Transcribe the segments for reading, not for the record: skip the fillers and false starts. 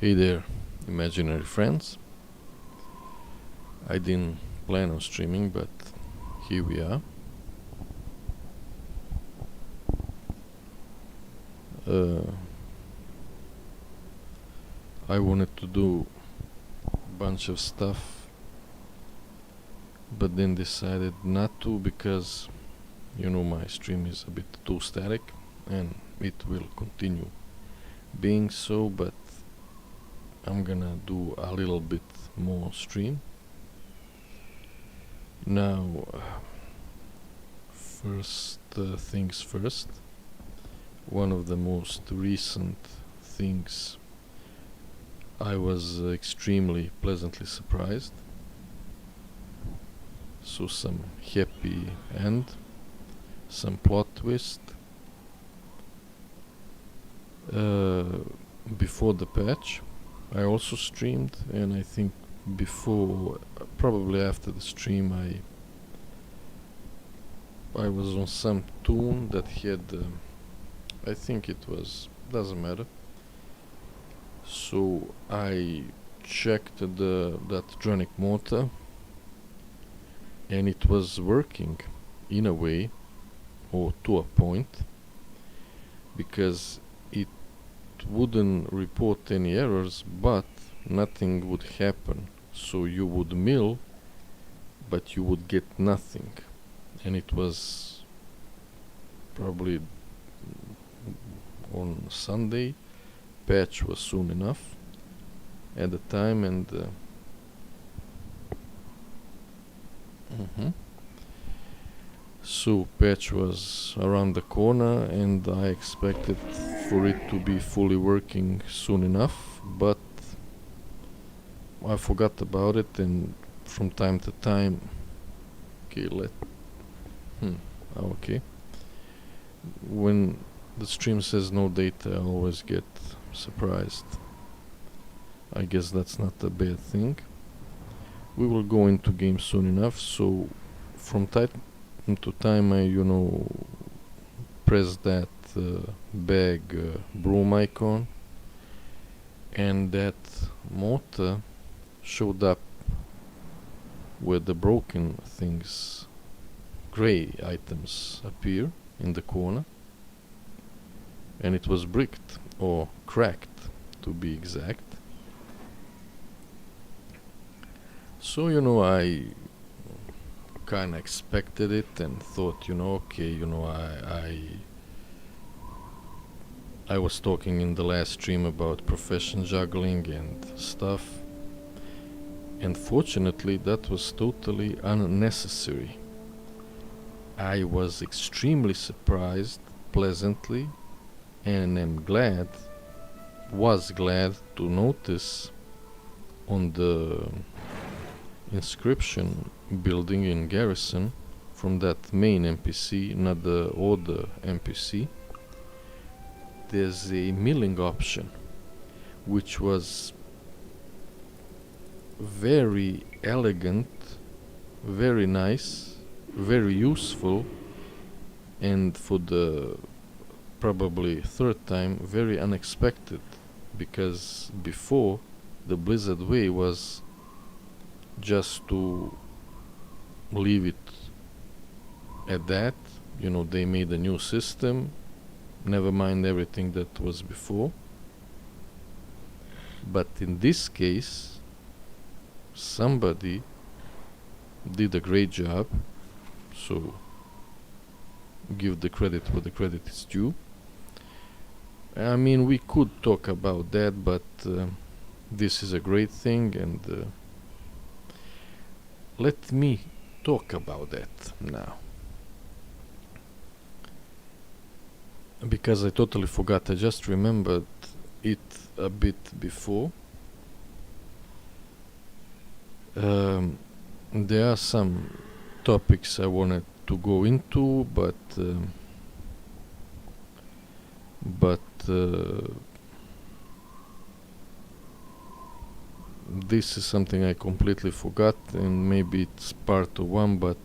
Hey there, imaginary friends. I didn't plan on streaming, but here we are. I wanted to do a bunch of stuff, but then decided not to because, my stream is a bit too static and it will continue being so, but I'm gonna do a little bit more stream. Now, first things first, one of the most recent things, I was extremely pleasantly surprised. So some happy end, some plot twist. Before the patch, I also streamed, and I think before, probably after the stream, I was on some tune that had, I think it was, doesn't matter. So I checked that dronic motor, and it was working in a way, or to a point, because it wouldn't report any errors, but nothing would happen. So you would mill, but you would get nothing. And it was probably on Sunday. Patch was soon enough at the time, and so patch was around the corner, and I expected for it to be fully working soon enough, but I forgot about it, and from time to time, okay, when the stream says no data, I always get surprised. I guess that's not a bad thing. We will go into game soon enough, so from time to time I press that bag broom icon, and that motor showed up where the broken things, gray items, appear in the corner, and it was bricked, or cracked to be exact. So I kinda expected it and thought, okay, I was talking in the last stream about profession juggling and stuff, and fortunately that was totally unnecessary. I was extremely surprised, pleasantly, and was glad to notice on the inscription building in Garrison from that main NPC, not the other NPC, there's a milling option, which was very elegant, very nice, very useful, and for the probably third time, very unexpected, because before, the Blizzard way was just to leave it at that. They made a new system, never mind everything that was before. But in this case, somebody did a great job, so give the credit where the credit is due. I mean, we could talk about that, but this is a great thing, and let me talk about that now, because I totally forgot. I just remembered it a bit before. There are some topics I wanted to go into, but this is something I completely forgot, and maybe it's part of one, but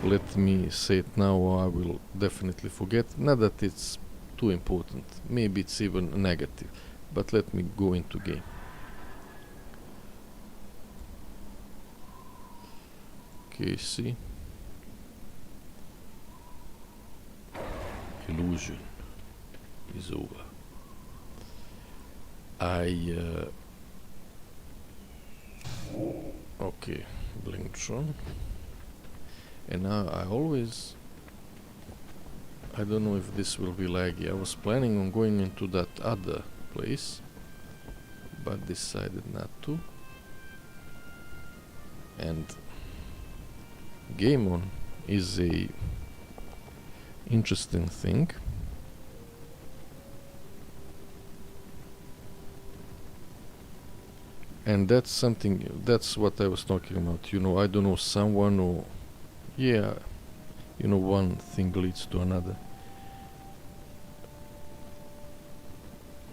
let me say it now, or I will definitely forget. Not that it's too important, maybe it's even negative, but let me go into game. Okay, see. Illusion is over. Okay, Blingtron. And now I don't know if this will be laggy. I was planning on going into that other place, but decided not to. And Gamon is a interesting thing. And that's what I was talking about. You know, I don't know, someone or... Yeah, you know, one thing leads to another.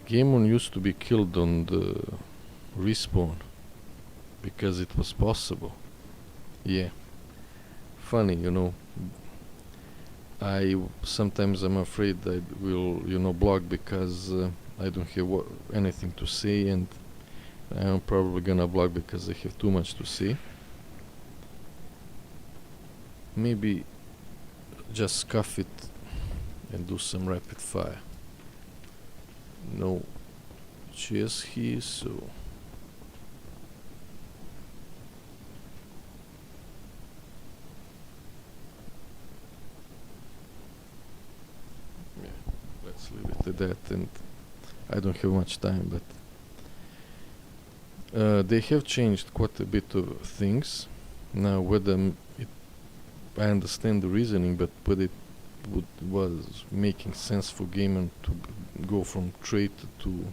Gamon used to be killed on the respawn because it was possible. Yeah. Funny, you know. Sometimes I'm afraid I will, you know, blog because I don't have anything to say, and I'm probably gonna blog because I have too much to say. Maybe just scuff it and do some rapid fire. No chess here, so... Yeah, let's leave it at that, and I don't have much time, but... they have changed quite a bit of things. Now, whether I understand the reasoning, but whether it was making sense for Gamon to go from traitor to...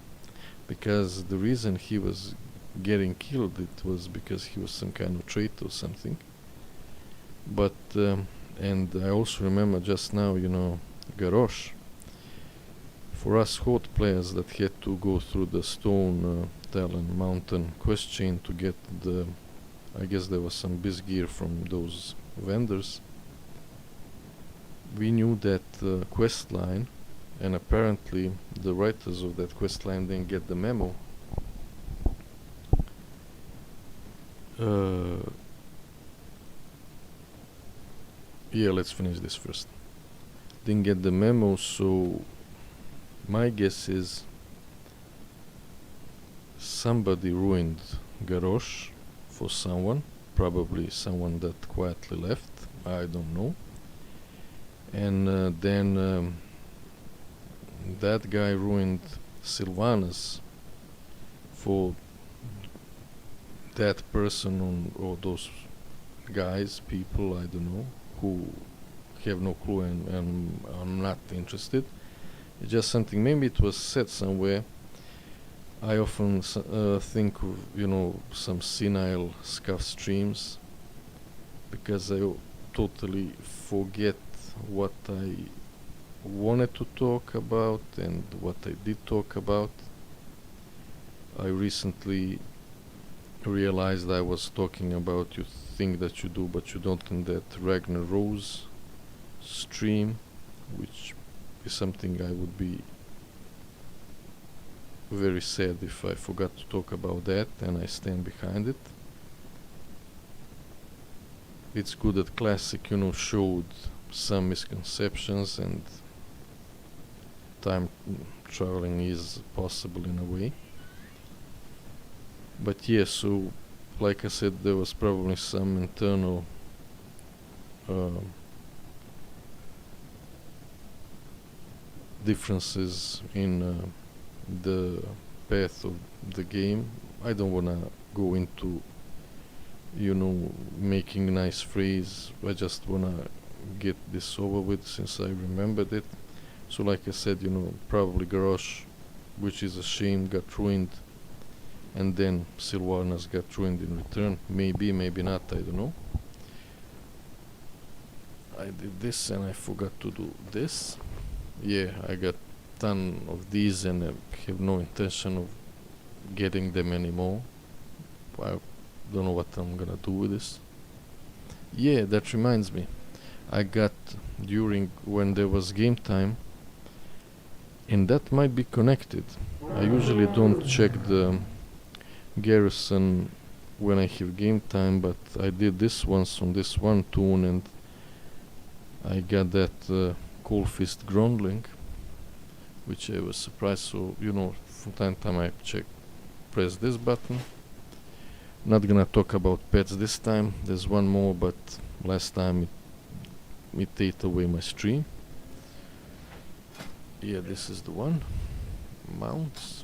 Because the reason he was getting killed, it was because he was some kind of traitor or something. But, and I also remember just now, you know, Garrosh. For us Horde players that had to go through the Stone Talon Mountain quest chain to get the... I guess there was some biz gear from those vendors. We knew that quest line, and apparently the writers of that quest line didn't get the memo. Yeah, let's finish this first. Didn't get the memo, so my guess is somebody ruined Garrosh for someone, probably someone that quietly left, I don't know. And then that guy ruined Sylvanas for that person or those guys, people, I don't know, who have no clue and I'm not interested. It's just something, maybe it was said somewhere. I often think of, you know, some senile scuff streams, because I totally forget what I wanted to talk about and what I did talk about. I recently realized I was talking about you think that you do but you don't in that Ragnar Rose stream, which is something I would be very sad if I forgot to talk about that, and I stand behind it. It's good that Classic, you know, showed some misconceptions, and time traveling is possible in a way. But yeah, so like I said, there was probably some internal differences in the path of the game. I don't wanna go into, you know, making nice phrase. I just wanna get this over with since I remembered it. So like I said, you know, probably Garrosh, which is a shame, got ruined, and then Sylvanas got ruined in return. Maybe, maybe not, I don't know. I did this and I forgot to do this. Yeah, I got ton of these and I have no intention of getting them anymore. I don't know what I'm gonna do with this. Yeah, that reminds me. I got during when there was game time, and that might be connected. I usually don't check the Garrison when I have game time, but I did this once on this one tune and I got that Cold Fist Grundling, which I was surprised. So, you know, from time to time I press this button. Not gonna talk about pets this time, there's one more, but last time it ate away my stream. Yeah, this is the one. Mounts.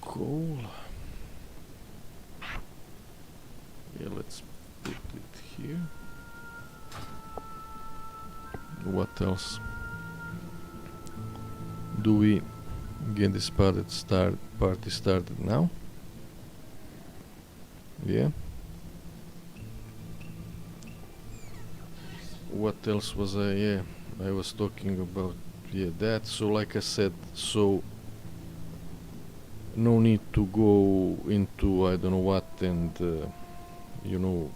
Cool. Yeah, let's put it here. What else? Do we get this party started now? Yeah. What else was I was talking about, that. So like I said, so no need to go into I don't know what, and you know,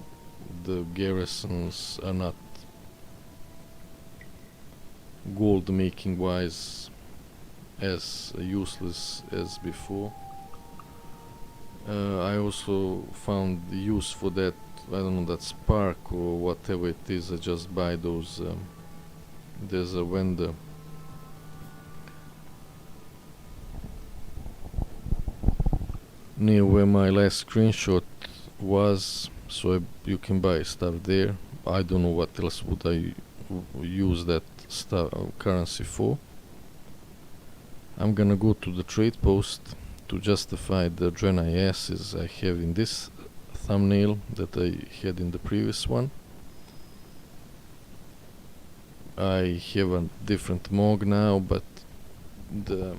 the garrisons are not gold making wise as useless as before. I also found the use for that, I don't know, that spark or whatever it is. I just buy those, there's a vendor near where my last screenshot was, so you can buy stuff there. I don't know what else would I use that currency for. I'm gonna go to the trade post to justify the Draenei asses I have in this thumbnail that I had in the previous one. I have a different mog now, but the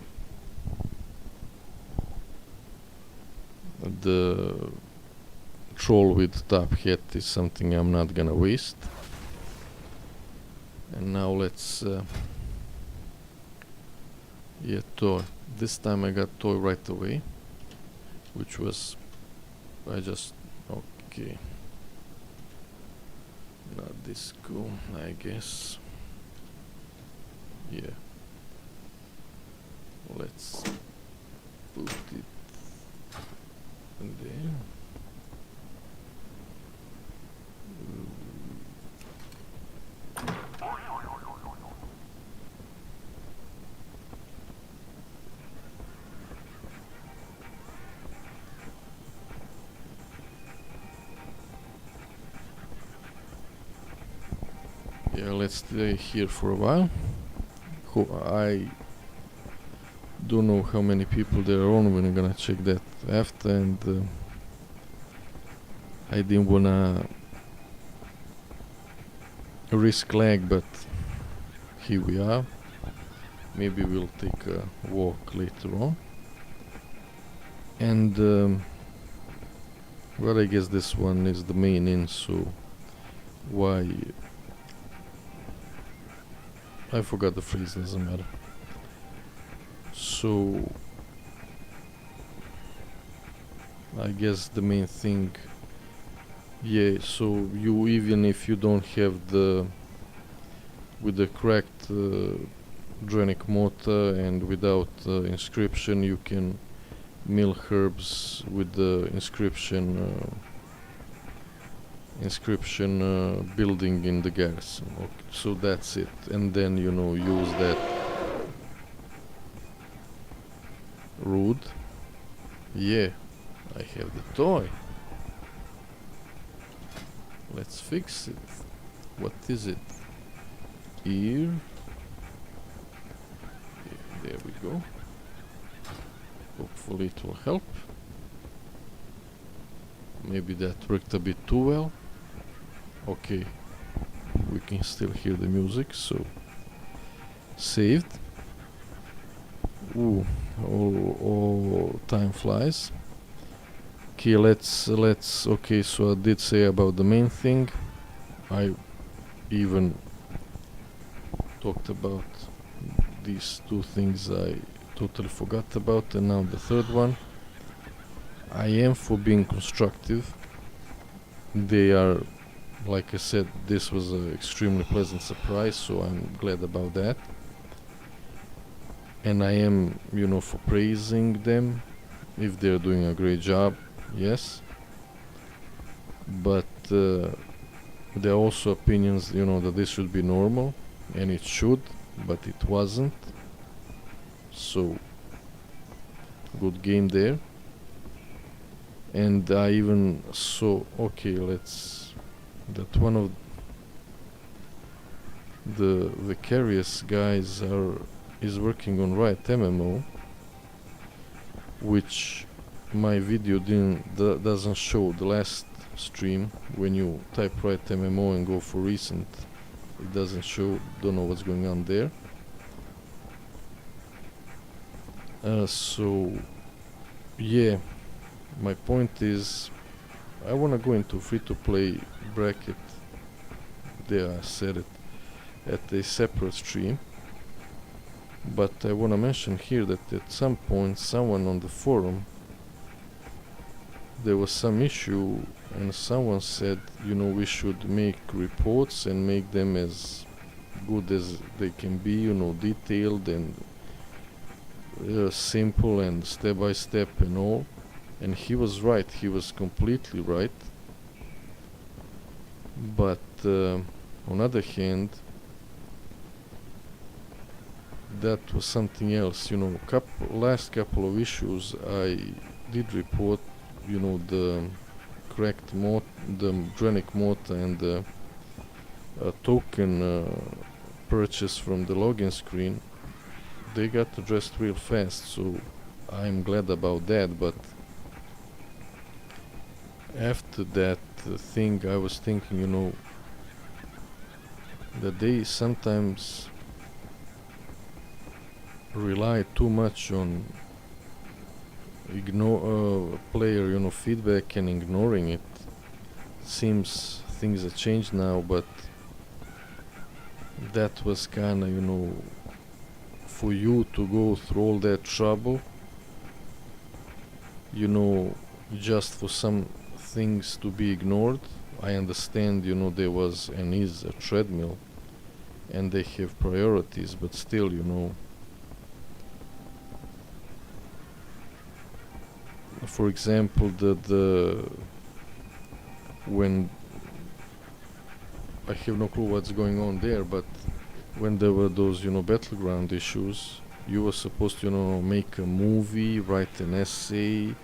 troll with top hat is something I'm not gonna waste. And now let's toy. This time I got toy right away, which was okay, not this cool, I guess. Yeah, let's put it there. Yeah, let's stay here for a while. I don't know how many people there are on. We're gonna check that after, and I didn't wanna risk lag, but here we are. Maybe we'll take a walk later on. And well, I guess this one is the main inn, so why I forgot the phrase, doesn't matter. So I guess the main thing, so you, even if you don't have with the cracked Dranic mortar and without inscription, you can mill herbs with the inscription building in the garrison. Okay, so that's it. And then, you know, use that rude. Yeah, I have the toy. Let's fix it. What is it? Ear. Yeah, there we go. Hopefully it will help. Maybe that worked a bit too well. Okay, we can still hear the music, so saved. Ooh, oh, time flies. Okay, let's okay, so I did say about the main thing. I even talked about these two things I totally forgot about, and now the third one. I am for being constructive. They are, like I said, this was an extremely pleasant surprise, so I'm glad about that. And I am, you know, for praising them if they're doing a great job, yes, but there are also opinions, you know, that this should be normal, and it should, but it wasn't. So good game there. And I even saw, okay, let's, that one of the Vicarious guys is working on Riot MMO, which my video doesn't show. The last stream, when you type Riot MMO and go for recent, it doesn't show. Don't know what's going on there. So yeah, my point is I wanna go into free-to-play bracket. There, I said it, at a separate stream. But I wanna mention here that at some point someone on the forum, there was some issue and someone said, you know, we should make reports and make them as good as they can be, you know, detailed and simple and step by step and all. And he was right, he was completely right. But on other hand, that was something else, you know. Last couple of issues I did report, you know, the cracked the Drenic mota and the token purchase from the login screen. They got addressed real fast, so I'm glad about that. But after that thing, I was thinking, you know, that they sometimes rely too much on player, you know, feedback and ignoring it. Seems things have changed now, but that was kinda, you know, for you to go through all that trouble, you know, just for some things to be ignored. I understand, you know, there was and is a treadmill and they have priorities, but still, you know, for example, when I have no clue what's going on there, but when there were those, you know, battleground issues, you were supposed to, you know, make a movie, write an essay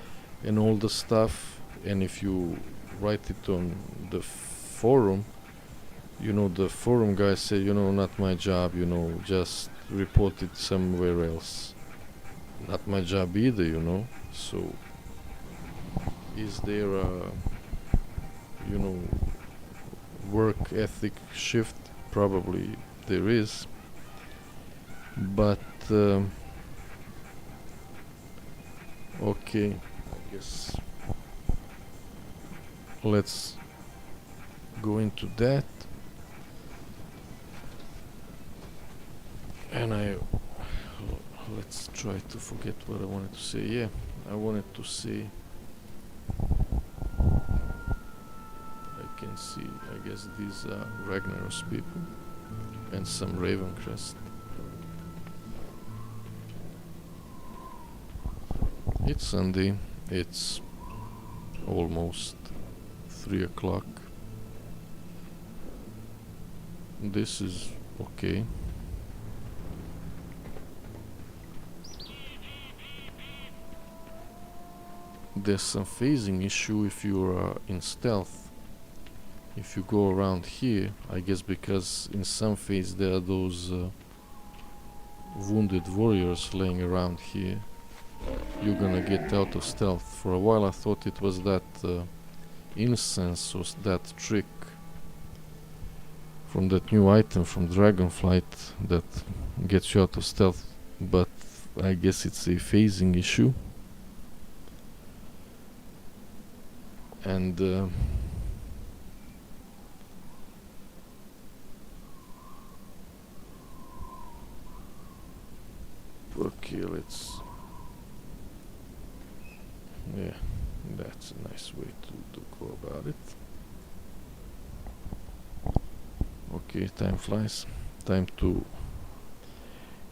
and all the stuff, and if you write it on the forum, you know, the forum guys say, you know, not my job, you know, just report it somewhere else. Not my job either, you know. So is there a, you know, work ethic shift? Probably there is, but okay, I guess let's go into that. And let's try to forget what I wanted to say. Yeah, I wanted to say, I can see, I guess these are Ragnaros people and some Ravencrest. It's Sunday, it's almost 3 o'clock. This is okay. There's some phasing issue if you're in stealth. If you go around here, I guess because in some phase there are those wounded warriors laying around here, you're gonna get out of stealth. For a while I thought it was that incense or that trick from that new item from Dragonflight that gets you out of stealth, but I guess it's a phasing issue. And okay, let's, yeah, that's a nice way to go about it. Okay, time flies. Time to,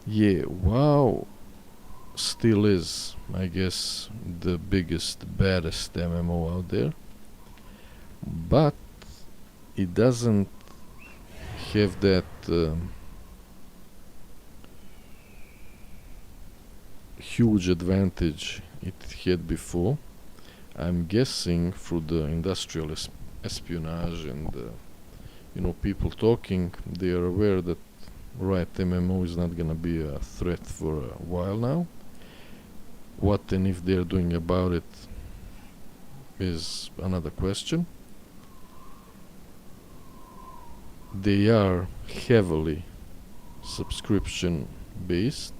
yeah, wow, still is, I guess, the biggest, baddest MMO out there, but it doesn't have that huge advantage it had before. I'm guessing through the industrial espionage and people talking, they are aware that Riot MMO is not gonna be a threat for a while now. What and if they're doing about it is another question. They are heavily subscription based,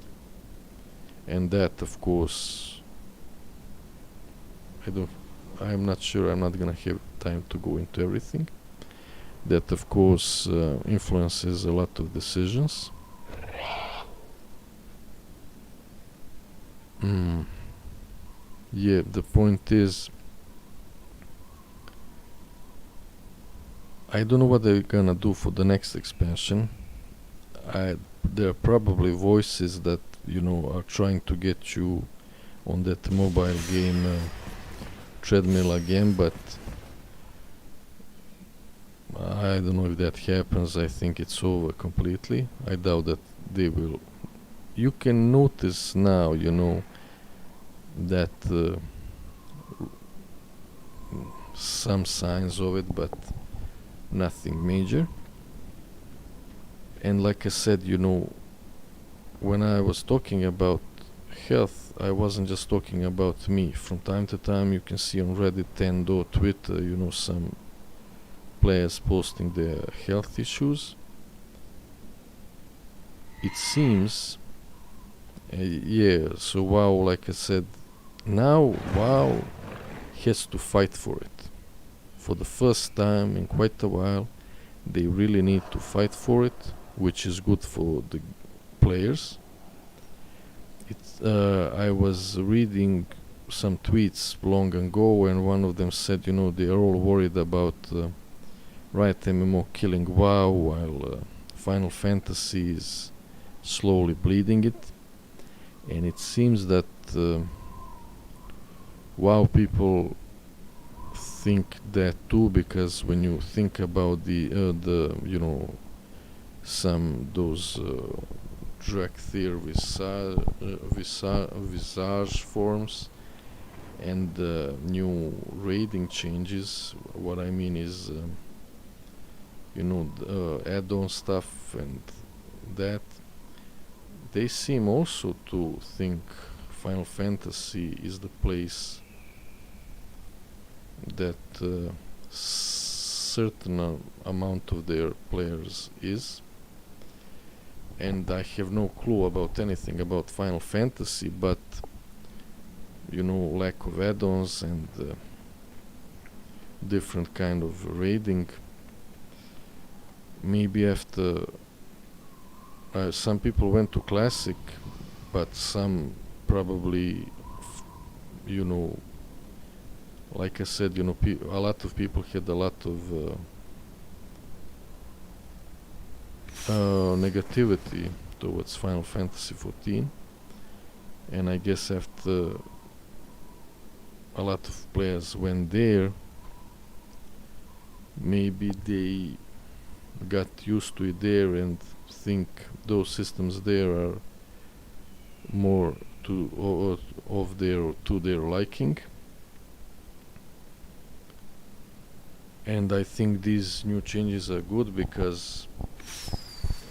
and that of course I'm not sure, I'm not gonna have time to go into everything. That of course influences a lot of decisions. Yeah, the point is, I don't know what they're gonna do for the next expansion. There are probably voices that are trying to get you on that mobile game treadmill again, but I don't know if that happens. I think it's over completely. I doubt that they will. You can notice now, that some signs of it, but nothing major. And like I said, when I was talking about health, I wasn't just talking about me. From time to time you can see on Reddit and or Twitter, some players posting their health issues. It seems, so WoW, like I said, now WoW has to fight for it. For the first time in quite a while, they really need to fight for it, which is good for the players. I was reading some tweets long ago, and one of them said, they are all worried about Riot MMO killing WoW while Final Fantasy is slowly bleeding it. And it seems that WoW people think that too, because when you think about the some those Drakthir visage forms and new raiding changes, what I mean is add-on stuff, and that they seem also to think Final Fantasy is the place that certain amount of their players is. And I have no clue about anything about Final Fantasy, but lack of add-ons and different kind of raiding. Maybe after some people went to Classic, but some probably like I said, a lot of people had a lot of negativity towards Final Fantasy XIV, and I guess after a lot of players went there, maybe they got used to it there and think those systems there are more to their liking. And I think these new changes are good, because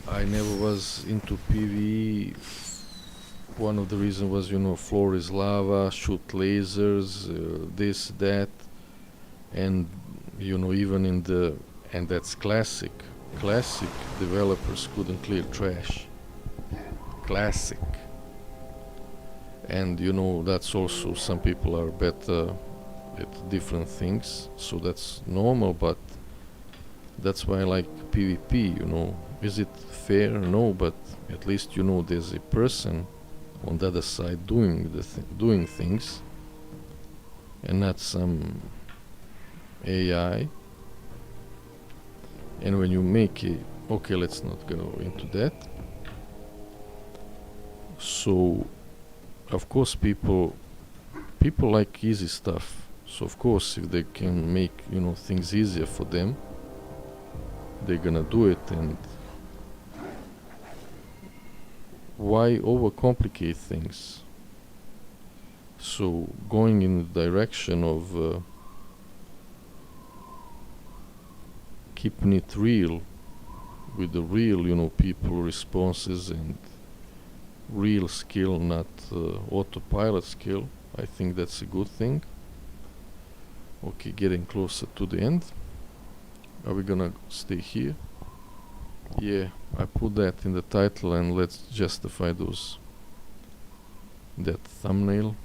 I never was into PvE. One of the reasons was, floor is lava, shoot lasers, this, that, and even and that's classic. Classic developers couldn't clear trash. Classic. And that's also, some people are better at different things, so that's normal, but that's why I like PvP. Is it fair? No, but at least there's a person on the other side doing things, and not some AI. And when you make it, okay, let's not go into that. So of course people like easy stuff. So of course if they can make, you know, things easier for them, they're gonna do it. And why overcomplicate things? So going in the direction of keeping it real, with the real, you know, people responses and real skill, not autopilot skill, I think that's a good thing. Okay, getting closer to the end. Are we gonna stay here? Yeah, I put that in the title, and let's justify that thumbnail.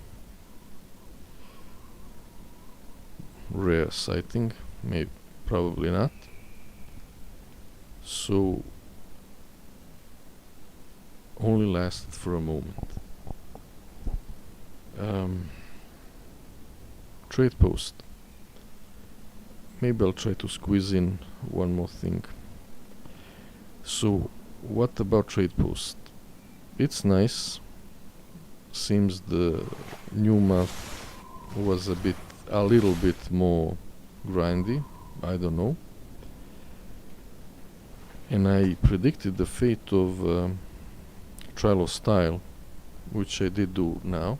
Rare sighting, maybe, probably not. So only lasted for a moment. Trade post. Maybe I'll try to squeeze in one more thing. So what about trade post? It's nice. Seems the new map was a little bit more grindy, I don't know. And I predicted the fate of Trial of Style, which I did do now.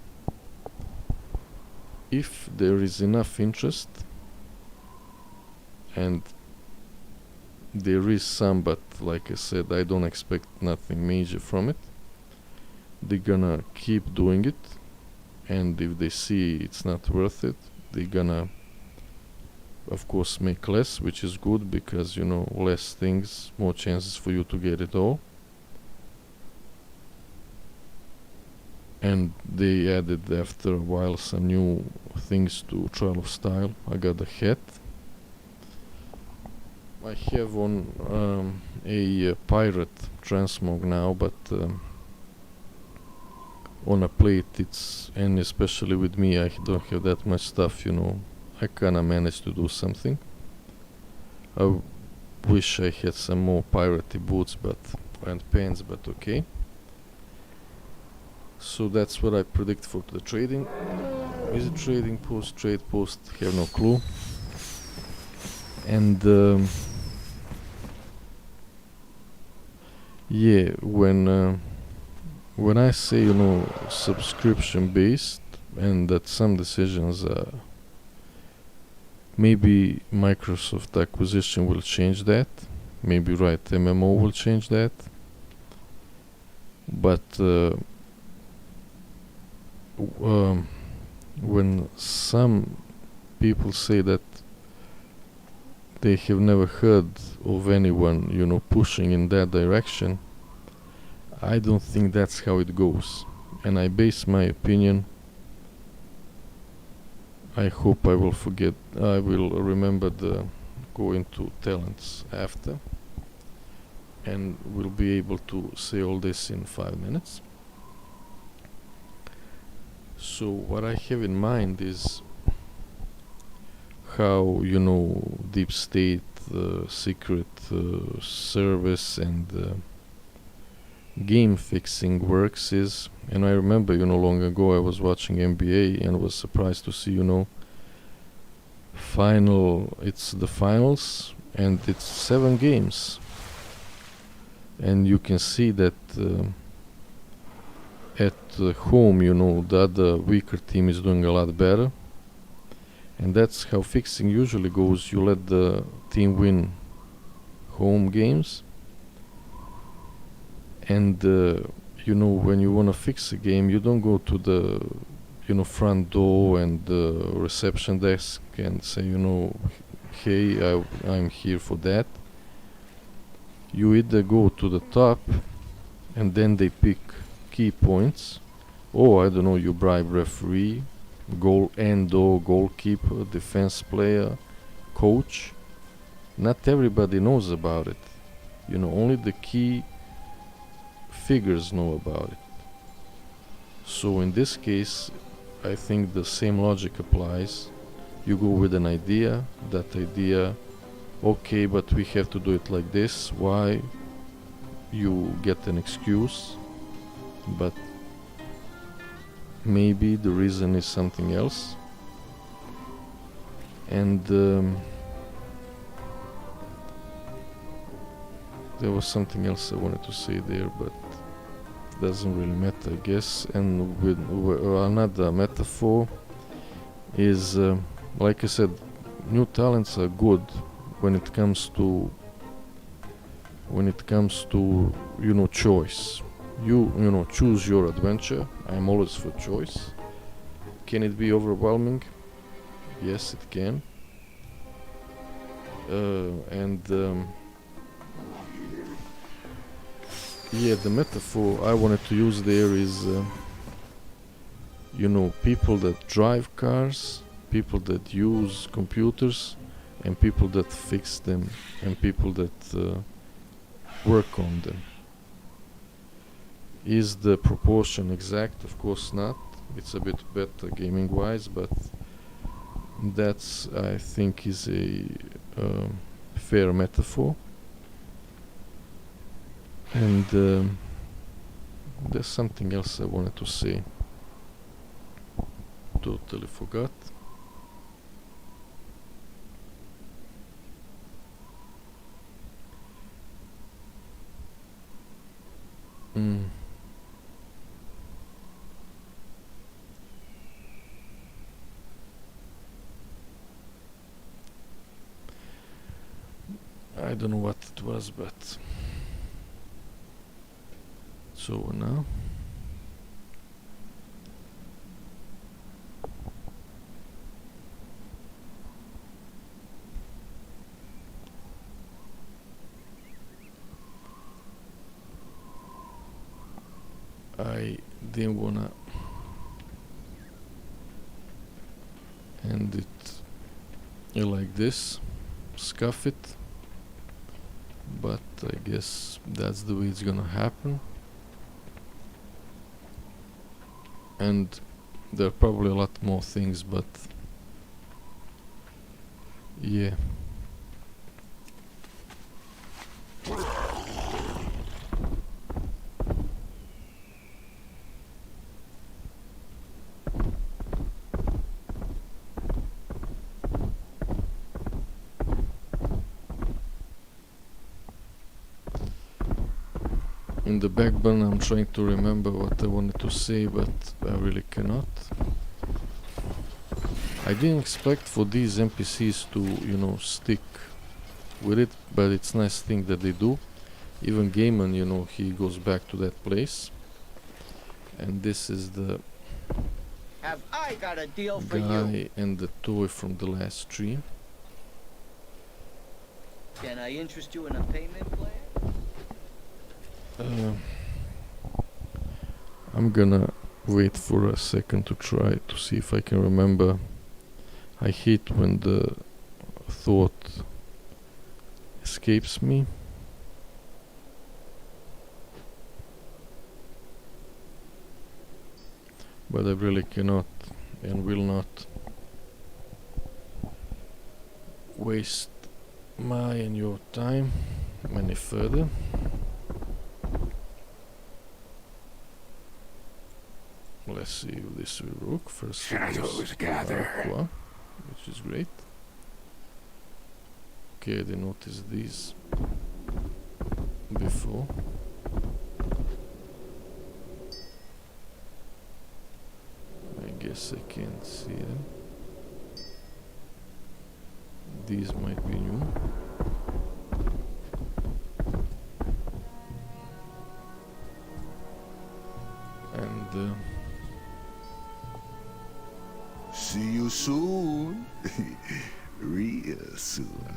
If there is enough interest, and there is some, but like I said, I don't expect nothing major from it, they're gonna keep doing it. And if they see it's not worth it, they're gonna of course make less, which is good, because, you know, less things, more chances for you to get it all. And they added after a while some new things to Trial of Style. I got a hat. I have on a pirate transmog now, but on a plate it's, and especially with me, I don't have that much stuff, you know. I kinda managed to do something. I wish I had some more piratey boots and pants, but okay. So that's what I predict for the trading. Is it trading post, trade post? Have no clue. And yeah, when I say, you know, subscription based, and that some decisions maybe Microsoft acquisition will change that, maybe Right MMO will change that, but when some people say that they have never heard of anyone, you know, pushing in that direction, I don't think that's how it goes. And I base my opinion, I hope I will remember the go into talents after, and will be able to say all this in 5 minutes. So what I have in mind is how, you know, deep state, secret service and game fixing works is. And I remember, you know, long ago I was watching NBA and was surprised to see, you know, it's the finals and it's 7 games, and you can see that at home, you know, the other weaker team is doing a lot better. And that's how fixing usually goes. You let the team win home games, and you know, when you want to fix a game, you don't go to the, you know, front door and the reception desk and say, you know, hey, I'm here for that. You either go to the top and then they pick key points, or I don't know, you bribe referee, or goalkeeper, defense player, coach. Not everybody knows about it. You know, only the key figures know about it. So in this case, I think the same logic applies. You go with an idea, that idea, okay, but we have to do it like this. Why? You get an excuse, but maybe the reason is something else. And there was something else I wanted to say there, but doesn't really matter, I guess. And with another metaphor is, like I said, new talents are good when it comes to choice. You choose your adventure. I'm always for choice. Can it be overwhelming? Yes, it can. Yeah, the metaphor I wanted to use there is, people that drive cars, people that use computers, and people that fix them, and people that work on them. Is the proportion exact? Of course not. It's a bit better gaming wise, but that's, I think, is a fair metaphor. And there's something else I wanted to say. Totally forgot. I don't know what it was, but so now I didn't wanna end it like this, scuff it, but I guess that's the way it's gonna happen. And there are probably a lot more things, but yeah. In the back burner I'm trying to remember what I wanted to say, but I really cannot. I didn't expect for these NPCs to, stick with it, but it's nice thing that they do. Even Gamon, he goes back to that place. And this is the Have I got a deal for guy you? and the toy from the last stream. Can I interest you in a payment plan? I'm gonna wait for a second to try to see if I can remember. I hate when the thought escapes me. But I really cannot and will not waste my and your time any further. Let's see if this will work. First, Shadows gather, Aqua, which is great. Okay, I didn't notice these before. I guess I can't see them. These might be new. And see you soon. Real soon.